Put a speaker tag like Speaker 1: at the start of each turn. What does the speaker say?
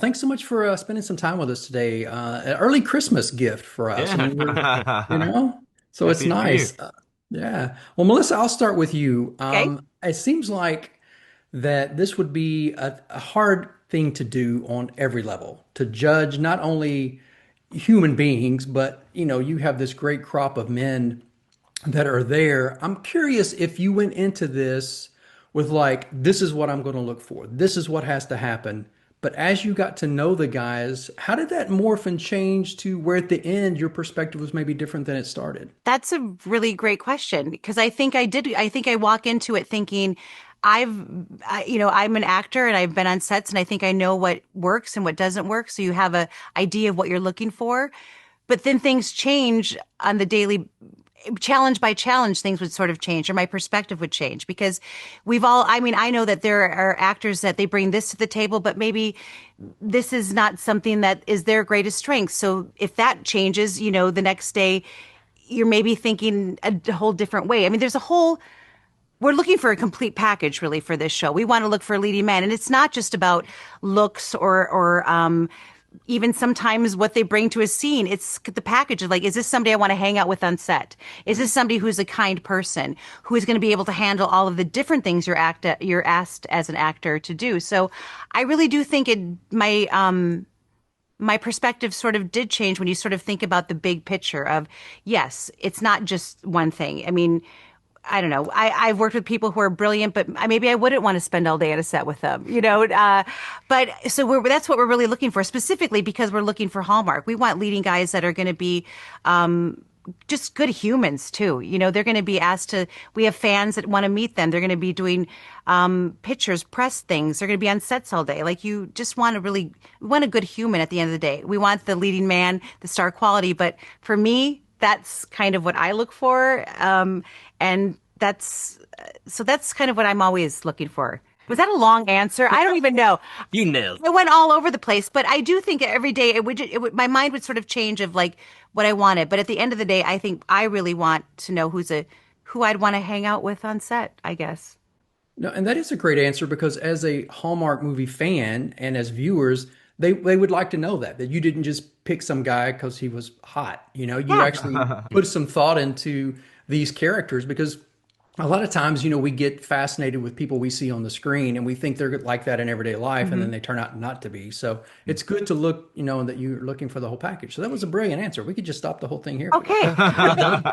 Speaker 1: Thanks so much for spending some time with us today. An early Christmas gift for us. I mean, you
Speaker 2: Yeah.
Speaker 1: know, so it's
Speaker 2: Happy for you.
Speaker 1: nice. Yeah. Well, Melissa, I'll start with you.
Speaker 3: Okay.
Speaker 1: It seems like that this would be a hard thing to do on every level, to judge not only human beings, but you have this great crop of men that are there. I'm curious if you went into this with like, this is what I'm going to look for. This is what has to happen. But as you got to know the guys, how did that morph and change to where at the end your perspective was maybe different than it started?
Speaker 3: That's a really great question because I think I did. I think I walk into it thinking I've, I'm an actor and I've been on sets and I think I know what works and what doesn't work. So you have a idea of what you're looking for. But then things change on the daily, challenge by challenge, things would sort of change or my perspective would change because I mean, I know that there are actors that they bring this to the table, but maybe this is not something that is their greatest strength. So if that changes, the next day you're maybe thinking a whole different way. I mean, we're looking for a complete package really for this show. We want to look for leading men. And it's not just about looks or even sometimes what they bring to a scene. It's the package of like, is this somebody I want to hang out with on set? Is this somebody who's a kind person who is going to be able to handle all of the different things you're asked as an actor to do? So I really do think my perspective sort of did change when you sort of think about the big picture of, yes, it's not just one thing. I mean, I don't know. I've worked with people who are brilliant, but maybe I wouldn't want to spend all day on a set with them, you know? But so that's what we're really looking for, specifically because we're looking for Hallmark. We want leading guys that are going to be, just good humans too. They're going to be asked to, we have fans that want to meet them. They're going to be doing pictures, press things. They're going to be on sets all day. Like you just we want a good human at the end of the day. We want the leading man, the star quality. But for me, that's kind of what I look for. And that's kind of what I'm always looking for. Was that a long answer? I don't even know.
Speaker 2: You nailed
Speaker 3: I went all over the place, but I do think every day my mind would sort of change of like what I wanted. But at the end of the day, I think I really want to know who I'd want to hang out with on set, I guess.
Speaker 1: No, and that is a great answer because as a Hallmark movie fan and as viewers, they would like to know that you didn't just pick some guy because he was hot. You
Speaker 3: Yeah.
Speaker 1: actually
Speaker 2: it.
Speaker 1: put some thought into these characters because a lot of times, we get fascinated with people we see on the screen and we think they're like that in everyday life and then
Speaker 3: Hmm.
Speaker 1: they turn out not to be. So it's good to look, that you're looking for the whole package. So that was a brilliant answer. We could just stop the whole thing here if we want.
Speaker 3: Okay.